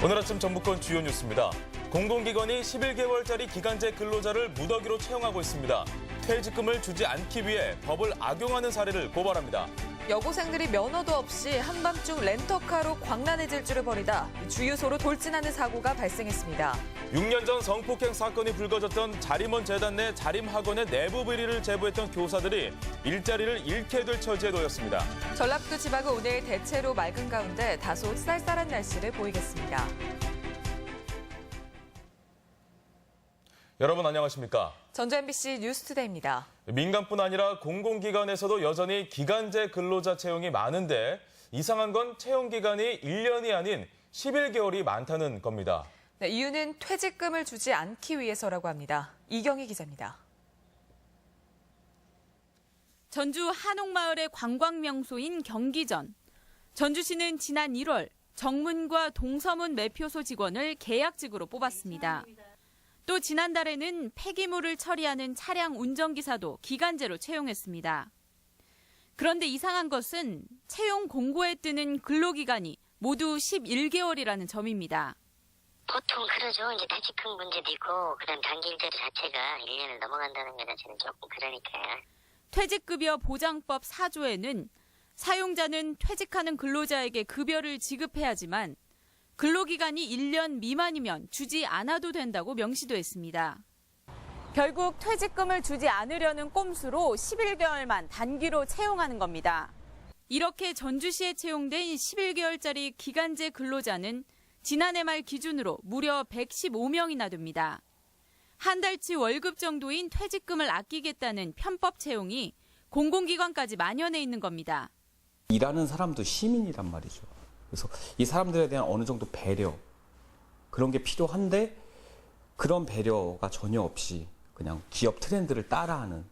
오늘 아침 전북권 주요 뉴스입니다. 공공기관이 11개월짜리 기간제 근로자를 무더기로 채용하고 있습니다. 퇴직금을 주지 않기 위해 법을 악용하는 사례를 고발합니다. 여고생들이 면허도 없이 한밤중 렌터카로 광란의 질주를 벌이다 주유소로 돌진하는 사고가 발생했습니다. 6년 전 성폭행 사건이 불거졌던 자림원 재단 내 자림학원의 내부 비리를 제보했던 교사들이 일자리를 잃게 될 처지에 놓였습니다. 전라북도 지방은 오늘 대체로 맑은 가운데 다소 쌀쌀한 날씨를 보이겠습니다. 여러분 안녕하십니까? 전주 MBC 뉴스투데이입니다. 민간뿐 아니라 공공기관에서도 여전히 기간제 근로자 채용이 많은데 이상한 건 채용 기간이 1년이 아닌 11개월이 많다는 겁니다. 네, 이유는 퇴직금을 주지 않기 위해서라고 합니다. 이경희 기자입니다. 전주 한옥마을의 관광명소인 경기전. 전주시는 지난 1월 정문과 동서문 매표소 직원을 계약직으로 뽑았습니다. 또 지난달에는 폐기물을 처리하는 차량 운전기사도 기간제로 채용했습니다. 그런데 이상한 것은 채용 공고에 뜨는 근로기간이 모두 11개월이라는 점입니다. 보통 그러죠. 이제 퇴직금 문제도 있고 그다음 단기 일자리 자체가 1년을 넘어간다는 것 자체는 조금 그러니까요. 퇴직급여 보장법 4조에는 사용자는 퇴직하는 근로자에게 급여를 지급해야지만 근로기간이 1년 미만이면 주지 않아도 된다고 명시돼 있습니다. 결국 퇴직금을 주지 않으려는 꼼수로 11개월만 단기로 채용하는 겁니다. 이렇게 전주시에 채용된 11개월짜리 기간제 근로자는 지난해 말 기준으로 무려 115명이나 됩니다. 한 달치 월급 정도인 퇴직금을 아끼겠다는 편법 채용이 공공기관까지 만연해 있는 겁니다. 일하는 사람도 시민이란 말이죠. 그래서 이 사람들에 대한 어느 정도 배려, 그런 게 필요한데 그런 배려가 전혀 없이 그냥 기업 트렌드를 따라하는.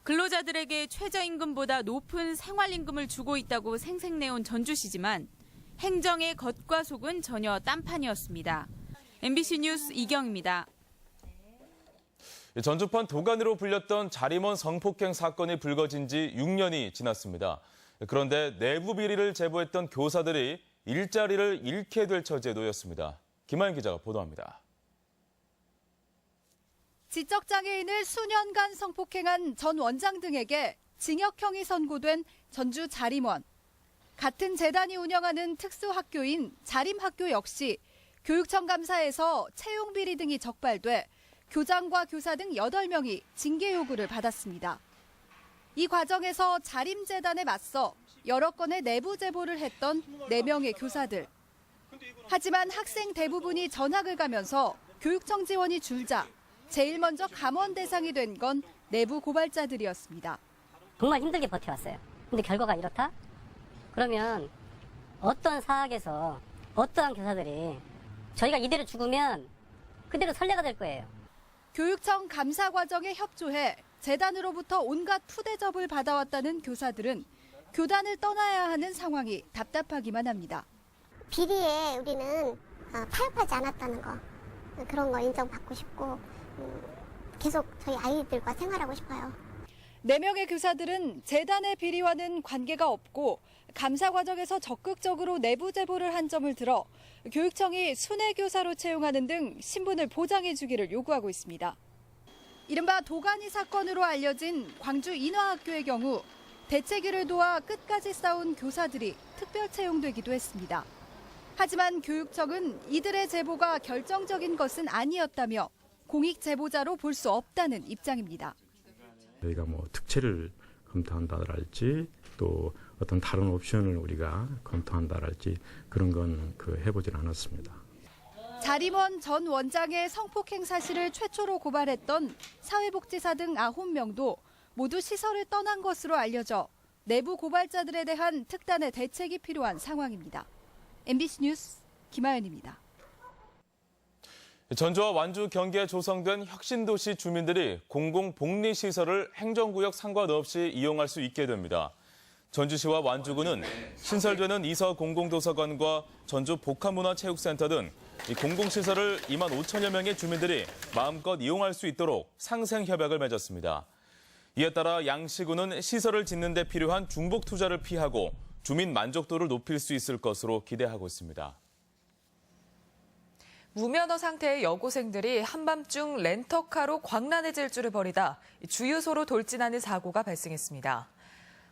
근로자들에게 최저임금보다 높은 생활임금을 주고 있다고 생색내온 전주시지만 행정의 겉과 속은 전혀 딴판이었습니다. MBC 뉴스 이경입니다. 전주판 도가니로 불렸던 자림원 성폭행 사건이 불거진 지 6년이 지났습니다. 그런데 내부 비리를 제보했던 교사들이 일자리를 잃게 될 처지에 놓였습니다. 김하연 기자가 보도합니다. 지적장애인을 수년간 성폭행한 전 원장 등에게 징역형이 선고된 전주 자림원. 같은 재단이 운영하는 특수학교인 자림학교 역시 교육청 감사에서 채용 비리 등이 적발돼 교장과 교사 등 8명이 징계 요구를 받았습니다. 이 과정에서 자림재단에 맞서 여러 건의 내부 제보를 했던 4명의 교사들. 하지만 학생 대부분이 전학을 가면서 교육청 지원이 줄자 제일 먼저 감원 대상이 된 건 내부 고발자들이었습니다. 정말 힘들게 버텨왔어요. 근데 결과가 이렇다? 그러면 어떤 사학에서 어떠한 교사들이 저희가 이대로 죽으면 그대로 선례가 될 거예요. 교육청 감사 과정에 협조해 재단으로부터 온갖 푸대접을 받아왔다는 교사들은 교단을 떠나야 하는 상황이 답답하기만 합니다. 비리에 우리는 타협하지 않았다는 거, 그런 거 인정받고 싶고 계속 저희 아이들과 생활하고 싶어요. 4명의 교사들은 재단의 비리와는 관계가 없고 감사 과정에서 적극적으로 내부 제보를 한 점을 들어 교육청이 순회교사로 채용하는 등 신분을 보장해 주기를 요구하고 있습니다. 이른바 도가니 사건으로 알려진 광주 인화학교의 경우 대책위를 도와 끝까지 싸운 교사들이 특별 채용되기도 했습니다. 하지만 교육청은 이들의 제보가 결정적인 것은 아니었다며 공익 제보자로 볼 수 없다는 입장입니다. 저희가 특채를 검토한다랄지 또 어떤 다른 옵션을 우리가 검토한다랄지 그런 건 해보질 않았습니다. 자림원 전 원장의 성폭행 사실을 최초로 고발했던 사회복지사 등 9명도 모두 시설을 떠난 것으로 알려져 내부 고발자들에 대한 특단의 대책이 필요한 상황입니다. MBC 뉴스 김하연입니다. 전주와 완주 경기에 조성된 혁신도시 주민들이 공공복리시설을 행정구역 상관없이 이용할 수 있게 됩니다. 전주시와 완주군은 신설되는 이서 공공도서관과 전주 복합문화체육센터 등 공공시설을 2만 5천여 명의 주민들이 마음껏 이용할 수 있도록 상생협약을 맺었습니다. 이에 따라 양시군은 시설을 짓는 데 필요한 중복 투자를 피하고 주민 만족도를 높일 수 있을 것으로 기대하고 있습니다. 무면허 상태의 여고생들이 한밤중 렌터카로 광란의 질주를 벌이다 주유소로 돌진하는 사고가 발생했습니다.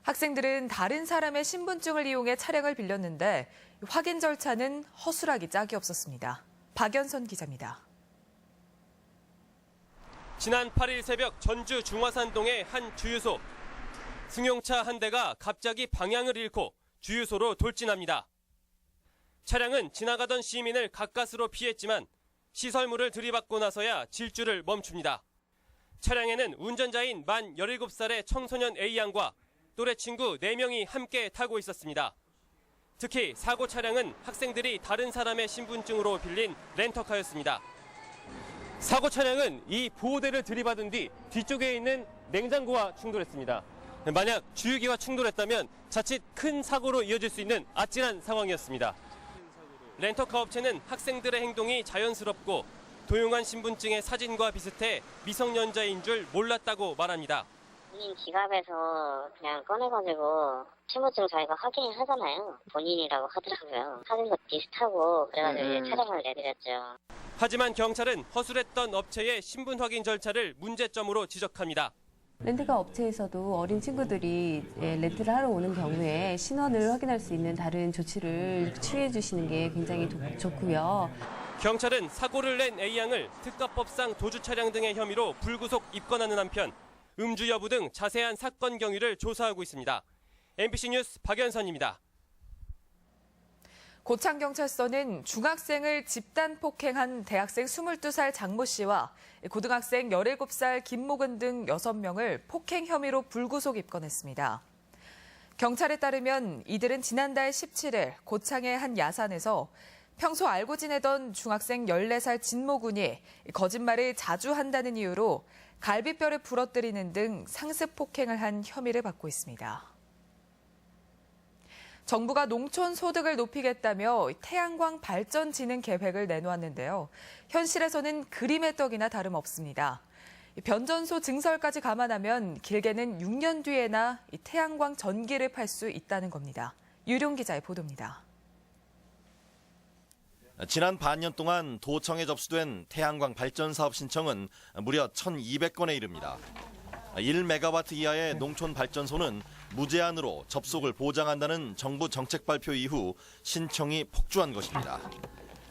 학생들은 다른 사람의 신분증을 이용해 차량을 빌렸는데 확인 절차는 허술하기 짝이 없었습니다. 박연선 기자입니다. 지난 8일 새벽 전주 중화산동의 한 주유소. 승용차 한 대가 갑자기 방향을 잃고 주유소로 돌진합니다. 차량은 지나가던 시민을 가까스로 피했지만 시설물을 들이받고 나서야 질주를 멈춥니다. 차량에는 운전자인 만 17살의 청소년 A양과 또래 친구 4명이 함께 타고 있었습니다. 특히 사고 차량은 학생들이 다른 사람의 신분증으로 빌린 렌터카였습니다. 사고 차량은 이 보호대를 들이받은 뒤 뒤쪽에 있는 냉장고와 충돌했습니다. 만약 주유기와 충돌했다면 자칫 큰 사고로 이어질 수 있는 아찔한 상황이었습니다. 렌터카 업체는 학생들의 행동이 자연스럽고 도용한 신분증의 사진과 비슷해 미성년자인 줄 몰랐다고 말합니다. 본인 지갑에서 그냥 꺼내가지고 신분증 저희가 확인을 하잖아요. 본인이라고 하더라고요. 사진도 비슷하고 그래가지고 이제 차량을 내드렸죠. 하지만 경찰은 허술했던 업체의 신분 확인 절차를 문제점으로 지적합니다. 렌트카 업체에서도 어린 친구들이 렌트를 하러 오는 경우에 신원을 확인할 수 있는 다른 조치를 취해 주시는 게 굉장히 좋고요. 경찰은 사고를 낸 A양을 특가법상 도주 차량 등의 혐의로 불구속 입건하는 한편 음주 여부 등 자세한 사건 경위를 조사하고 있습니다. MBC 뉴스 박연선입니다. 고창경찰서는 중학생을 집단 폭행한 대학생 22살 장모 씨와 고등학생 17살 김모근 등 6명을 폭행 혐의로 불구속 입건했습니다. 경찰에 따르면 이들은 지난달 17일 고창의 한 야산에서 평소 알고 지내던 중학생 14살 진모군이 거짓말을 자주 한다는 이유로 갈비뼈를 부러뜨리는 등 상습 폭행을 한 혐의를 받고 있습니다. 정부가 농촌 소득을 높이겠다며 태양광 발전 진행 계획을 내놓았는데요. 현실에서는 그림의 떡이나 다름없습니다. 변전소 증설까지 감안하면 길게는 6년 뒤에나 태양광 전기를 팔 수 있다는 겁니다. 유룡 기자의 보도입니다. 지난 반년 동안 도청에 접수된 태양광 발전 사업 신청은 무려 1,200건에 이릅니다. 1메가와트 이하의 농촌 발전소는 무제한으로 접속을 보장한다는 정부 정책 발표 이후 신청이 폭주한 것입니다.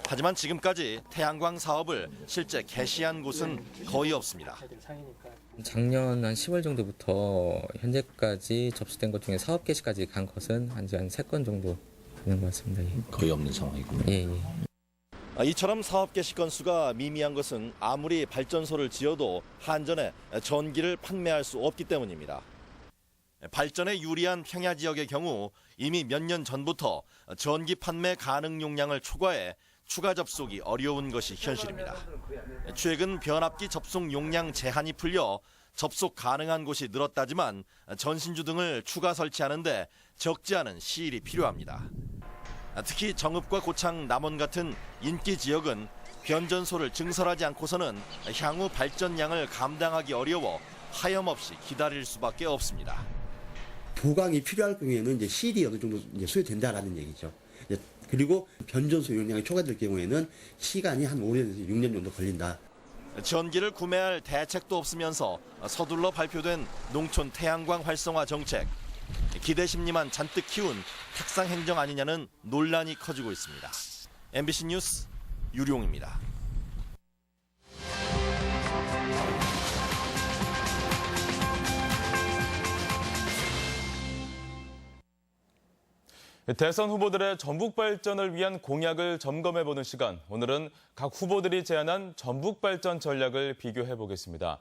하지만 지금까지 태양광 사업을 실제 개시한 곳은 거의 없습니다. 작년 한 10월 정도부터 현재까지 접수된 것 중에 사업 개시까지 간 것은 한 3건 정도 되는 것 같습니다. 예. 거의 없는 상황이군요. 예. 이처럼 사업 개시 건수가 미미한 것은 아무리 발전소를 지어도 한전에 전기를 판매할 수 없기 때문입니다. 발전에 유리한 평야 지역의 경우 이미 몇 년 전부터 전기 판매 가능 용량을 초과해 추가 접속이 어려운 것이 현실입니다. 최근 변압기 접속 용량 제한이 풀려 접속 가능한 곳이 늘었다지만 전신주 등을 추가 설치하는데 적지 않은 시일이 필요합니다. 특히 정읍과 고창, 남원 같은 인기 지역은 변전소를 증설하지 않고서는 향후 발전량을 감당하기 어려워 하염없이 기다릴 수밖에 없습니다. 보강이 필요할 경우에는 이제 시일이 어느 정도 이제 소요된다라는 얘기죠. 그리고 변전소 용량이 초과될 경우에는 시간이 한 5년에서 6년 정도 걸린다. 전기를 구매할 대책도 없으면서 서둘러 발표된 농촌 태양광 활성화 정책. 기대 심리만 잔뜩 키운 탁상 행정 아니냐는 논란이 커지고 있습니다. MBC 뉴스 유룡입니다. 대선 후보들의 전북 발전을 위한 공약을 점검해보는 시간. 오늘은 각 후보들이 제안한 전북 발전 전략을 비교해보겠습니다.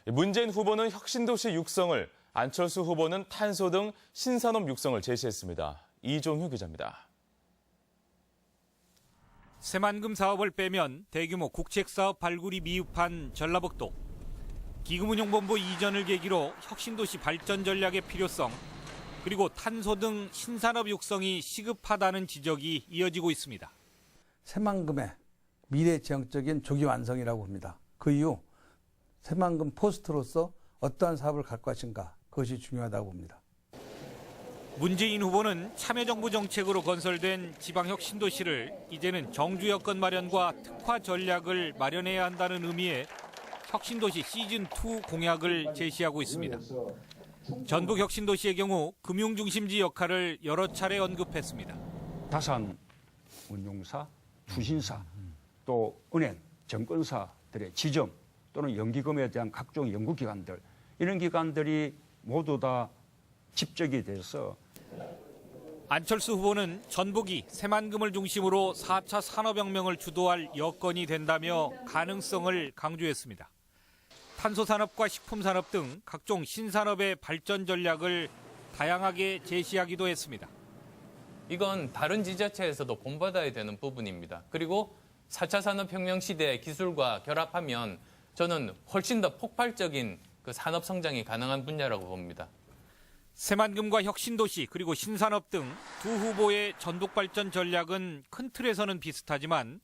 문재인 후보는 혁신도시 육성을, 안철수 후보는 탄소 등 신산업 육성을 제시했습니다. 이종휴 기자입니다. 새만금 사업을 빼면 대규모 국책사업 발굴이 미흡한 전라북도. 기금운용본부 이전을 계기로 혁신도시 발전 전략의 필요성, 그리고 탄소 등 신산업 육성이 시급하다는 지적이 이어지고 있습니다. 새만금의 미래지향적인 조기 완성이라고 봅니다. 그 이유, 새만금 포스트로서 어떠한 사업을 갈 것인가, 그것이 중요하다고 봅니다. 문재인 후보는 참여정부 정책으로 건설된 지방혁신도시를 이제는 정주 여건 마련과 특화 전략을 마련해야 한다는 의미의 혁신도시 시즌2 공약을 제시하고 있습니다. 전북 혁신도시의 경우 금융중심지 역할을 여러 차례 언급했습니다. 자산운용사, 투신사, 또 은행, 증권사들의 지점 또는 연기금에 대한 각종 연구기관들, 이런 기관들이 모두 다 집적이 돼서 안철수 후보는 전북이 새만금을 중심으로 4차 산업혁명을 주도할 여건이 된다며 가능성을 강조했습니다. 탄소산업과 식품산업 등 각종 신산업의 발전 전략을 다양하게 제시하기도 했습니다. 이건 다른 지자체에서도 본받아야 되는 부분입니다. 그리고 4차 산업혁명 시대의 기술과 결합하면 저는 훨씬 더 폭발적인 그 산업 성장이 가능한 분야라고 봅니다. 새만금과 혁신도시 그리고 신산업 등 두 후보의 전북 발전 전략은 큰 틀에서는 비슷하지만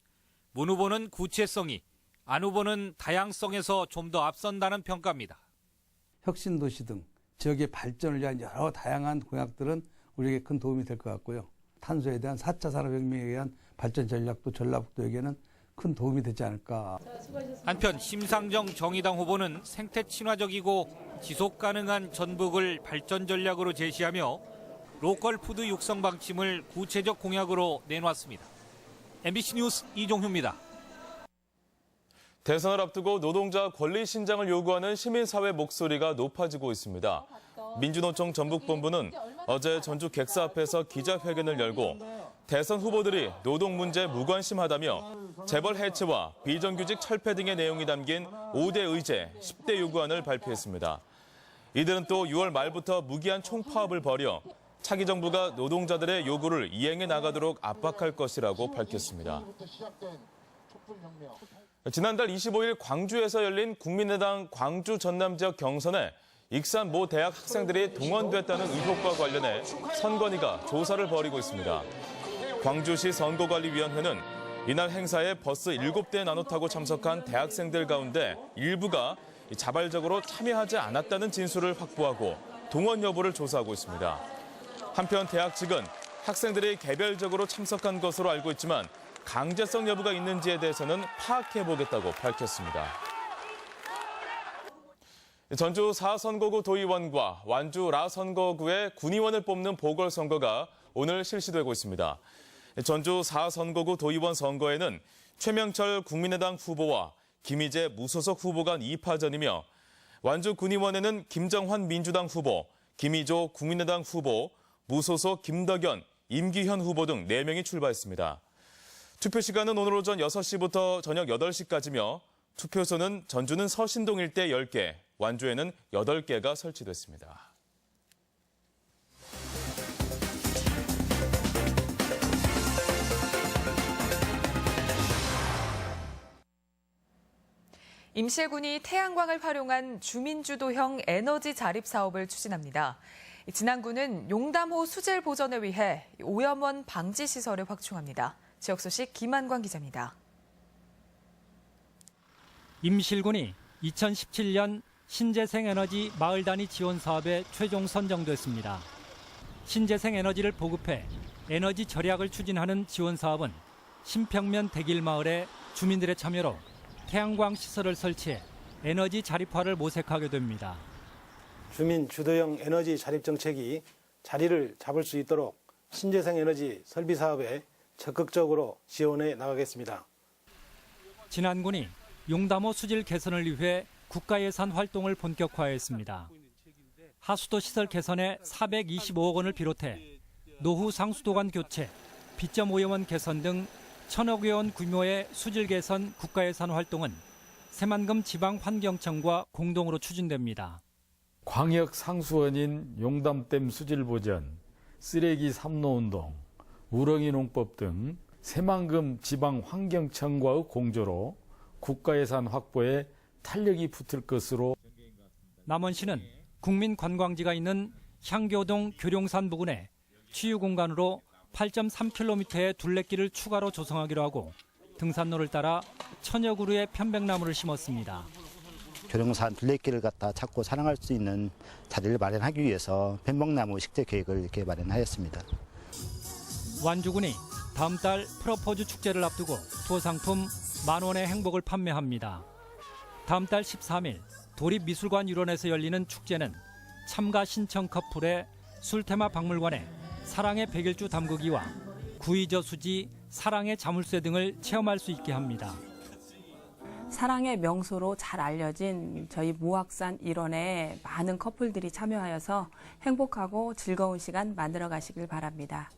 문 후보는 구체성이, 안 후보는 다양성에서 좀 더 앞선다는 평가입니다. 혁신도시 등 지역의 발전을 위한 여러 다양한 공약들은 우리에게 큰 도움이 될 것 같고요. 탄소에 대한 4차 산업혁명에 대한 발전 전략도 전라북도에게는 큰 도움이 되지 않을까. 한편 심상정 정의당 후보는 생태 친화적이고 지속 가능한 전북을 발전 전략으로 제시하며 로컬 푸드 육성 방침을 구체적 공약으로 내놨습니다. MBC 뉴스 이종휴입니다. 대선을 앞두고 노동자 권리 신장을 요구하는 시민사회 목소리가 높아지고 있습니다. 민주노총 전북본부는 어제 전주 객사 앞에서 기자회견을 열고 대선 후보들이 노동 문제에 무관심하다며 재벌 해체와 비정규직 철폐 등의 내용이 담긴 5대 의제 10대 요구안을 발표했습니다. 이들은 또 6월 말부터 무기한 총파업을 벌여 차기 정부가 노동자들의 요구를 이행해 나가도록 압박할 것이라고 밝혔습니다. 지난달 25일 광주에서 열린 국민의당 광주 전남 지역 경선에 익산 모 대학 학생들이 동원됐다는 의혹과 관련해 선관위가 조사를 벌이고 있습니다. 광주시 선거관리위원회는 이날 행사에 버스 7대 나눠 타고 참석한 대학생들 가운데 일부가 자발적으로 참여하지 않았다는 진술을 확보하고 동원 여부를 조사하고 있습니다. 한편 대학 측은 학생들이 개별적으로 참석한 것으로 알고 있지만 강제성 여부가 있는지에 대해서는 파악해보겠다고 밝혔습니다. 전주 4선거구 도의원과 완주 라선거구의 군의원을 뽑는 보궐선거가 오늘 실시되고 있습니다. 전주 4선거구 도의원 선거에는 최명철 국민의당 후보와 김희재 무소속 후보 간 2파전이며 완주 군의원에는 김정환 민주당 후보, 김희조 국민의당 후보, 무소속 김덕연, 임기현 후보 등 4명이 출마했습니다. 투표 시간은 오늘 오전 6시부터 저녁 8시까지며 투표소는 전주는 서신동 일대 10개, 완주에는 8개가 설치됐습니다. 임실군이 태양광을 활용한 주민주도형 에너지 자립 사업을 추진합니다. 진안군은 용담호 수질 보전을 위해 오염원 방지 시설을 확충합니다. 지역 소식 김한광 기자입니다. 임실군이 2017년 신재생에너지 마을 단위 지원 사업에 최종 선정됐습니다. 신재생 에너지를 보급해 에너지 절약을 추진하는 지원 사업은 신평면 대길마을에 주민들의 참여로 태양광 시설을 설치해 에너지 자립화를 모색하게 됩니다. 주민 주도형 에너지 자립 정책이 자리를 잡을 수 있도록 신재생 에너지 설비 사업에 적극적으로 지원해 나가겠습니다. 진안군이 용담호 수질 개선을 위해 국가 예산 활동을 본격화했습니다. 하수도 시설 개선에 425억 원을 비롯해 노후 상수도관 교체, 빗점 오염원 개선 등 1,000억 원 규모의 수질 개선 국가 예산 활동은 새만금 지방환경청과 공동으로 추진됩니다. 광역 상수원인 용담댐 수질 보전, 쓰레기 삼로 운동, 우렁이 농법 등 새만금 지방환경청과의 공조로 국가 예산 확보에 탄력이 붙을 것으로. 남원시는 국민관광지가 있는 향교동 교룡산 부근에 치유공간으로 8.3km의 둘레길을 추가로 조성하기로 하고 등산로를 따라 천여 그루의 편백나무를 심었습니다. 조령산 둘레길을 갖다 찾고 사랑할 수 있는 자리를 마련하기 위해서 뱀목나무 식재 계획을 이렇게 마련하였습니다. 완주군이 다음 달 프러포즈 축제를 앞두고 투어 상품 10,000원의 행복을 판매합니다. 다음 달 13일 도립미술관 일원에서 열리는 축제는 참가 신청 커플의 술테마 박물관에 사랑의 백일주 담그기와 구이저수지 사랑의 자물쇠 등을 체험할 수 있게 합니다. 사랑의 명소로 잘 알려진 저희 무악산 일원에 많은 커플들이 참여하여서 행복하고 즐거운 시간 만들어 가시길 바랍니다.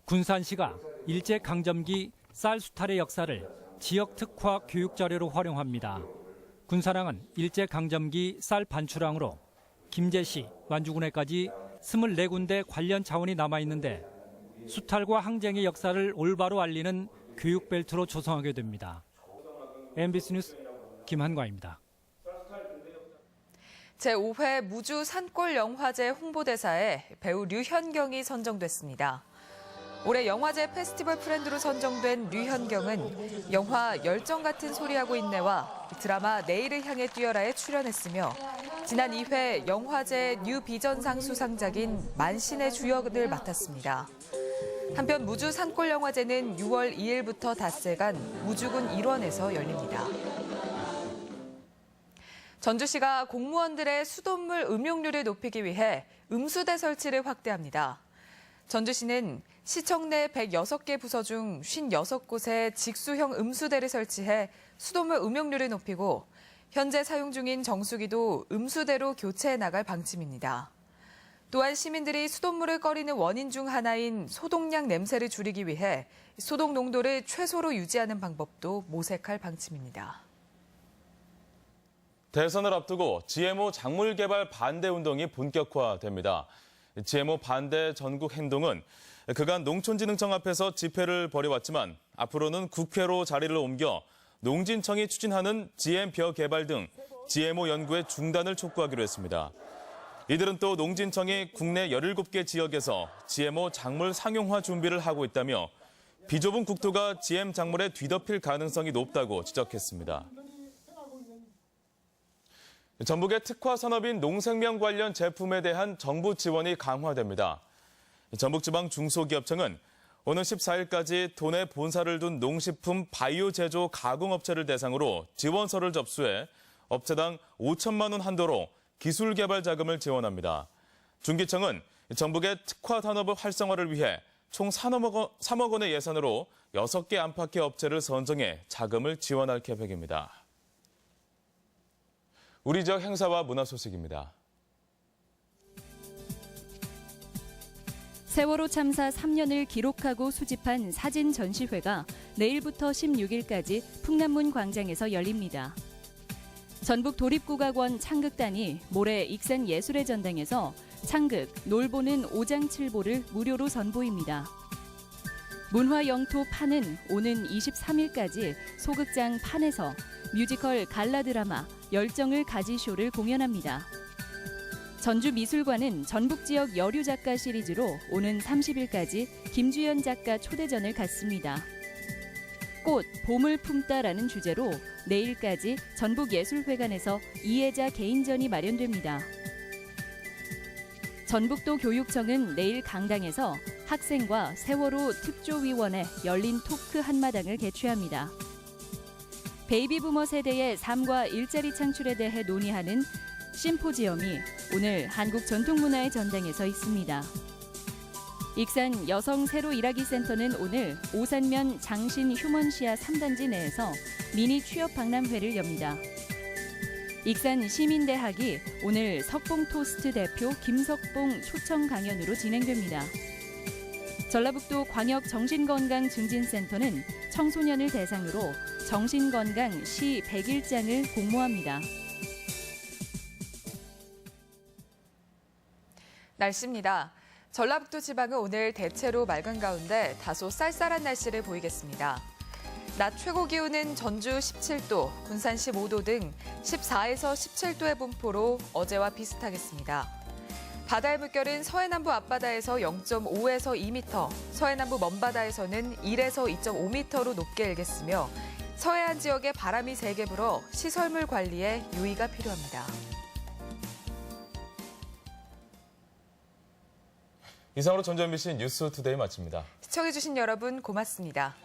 군산시가 일제강점기 쌀 수탈의 역사를 지역 특화 교육 자료로 활용합니다. 군사랑은 일제강점기 쌀 반출항으로 김제시, 완주군에까지 24군데 관련 자원이 남아있는데 수탈과 항쟁의 역사를 올바로 알리는 교육벨트로 조성하게 됩니다. MBC 뉴스 김한과입니다. 제5회 무주 산골 영화제 홍보대사에 배우 류현경이 선정됐습니다. 올해 영화제 페스티벌 프렌드로 선정된 류현경은 영화 열정 같은 소리하고 있네와 드라마 내일을 향해 뛰어라에 출연했으며 지난 2회 영화제 뉴비전상 수상작인 만신의 주역을 맡았습니다. 한편 무주 산골 영화제는 6월 2일부터 닷새간 무주군 일원에서 열립니다. 전주시가 공무원들의 수돗물 음용률을 높이기 위해 음수대 설치를 확대합니다. 전주시는 시청 내 106개 부서 중 56곳에 직수형 음수대를 설치해 수돗물 음용률을 높이고 현재 사용 중인 정수기도 음수대로 교체해 나갈 방침입니다. 또한 시민들이 수돗물을 꺼리는 원인 중 하나인 소독약 냄새를 줄이기 위해 소독 농도를 최소로 유지하는 방법도 모색할 방침입니다. 대선을 앞두고 GMO 작물 개발 반대 운동이 본격화됩니다. GMO 반대 전국 행동은 그간 농촌진흥청 앞에서 집회를 벌여왔지만 앞으로는 국회로 자리를 옮겨 농진청이 추진하는 GM 벼 개발 등 GMO 연구의 중단을 촉구하기로 했습니다. 이들은 또 농진청이 국내 17개 지역에서 GMO 작물 상용화 준비를 하고 있다며 비좁은 국토가 GM 작물에 뒤덮일 가능성이 높다고 지적했습니다. 전북의 특화 산업인 농생명 관련 제품에 대한 정부 지원이 강화됩니다. 전북지방 중소기업청은 오는 14일까지 도내 본사를 둔 농식품 바이오 제조 가공업체를 대상으로 지원서를 접수해 업체당 5천만 원 한도로 기술 개발 자금을 지원합니다. 중기청은 전북의 특화 산업의 활성화를 위해 총 3억 원의 예산으로 6개 안팎의 업체를 선정해 자금을 지원할 계획입니다. 우리 지역 행사와 문화 소식입니다. 세월호 참사 3년을 기록하고 수집한 사진 전시회가 내일부터 16일까지 풍남문 광장에서 열립니다. 전북 도립국악원 창극단이 모레 익산 예술의 전당에서 창극, 놀보는 오장칠보를 무료로 선보입니다. 문화영토 판은 오는 23일까지 소극장 판에서 뮤지컬 갈라 드라마 열정을 가지쇼를 공연합니다. 전주미술관은 전북 지역 여류 작가 시리즈로 오는 30일까지 김주연 작가 초대전을 갖습니다. 꽃, 봄을 품다라는 주제로 내일까지 전북예술회관에서 이혜자 개인전이 마련됩니다. 전북도 교육청은 내일 강당에서 학생과 세월호 특조위원회 열린 토크 한마당을 개최합니다. 베이비부머 세대의 삶과 일자리 창출에 대해 논의하는 심포지엄이 오늘 한국전통문화의 전당에서 있습니다. 익산 여성 새로 일하기 센터는 오늘 오산면 장신 휴먼시아 3단지 내에서 미니 취업 박람회를 엽니다. 익산 시민대학이 오늘 석봉토스트 대표 김석봉 초청 강연으로 진행됩니다. 전라북도 광역정신건강증진센터는 청소년을 대상으로 정신건강 시 100일장을 공모합니다. 날씨입니다. 전라북도 지방은 오늘 대체로 맑은 가운데 다소 쌀쌀한 날씨를 보이겠습니다. 낮 최고 기온은 전주 17도, 군산 15도 등 14에서 17도의 분포로 어제와 비슷하겠습니다. 바다의 물결은 서해남부 앞바다에서 0.5에서 2m, 서해남부 먼바다에서는 1에서 2.5m로 높게 일겠으며 서해안 지역에 바람이 세게 불어 시설물 관리에 유의가 필요합니다. 이상으로 전주MBC 뉴스투데이 마칩니다. 시청해주신 여러분 고맙습니다.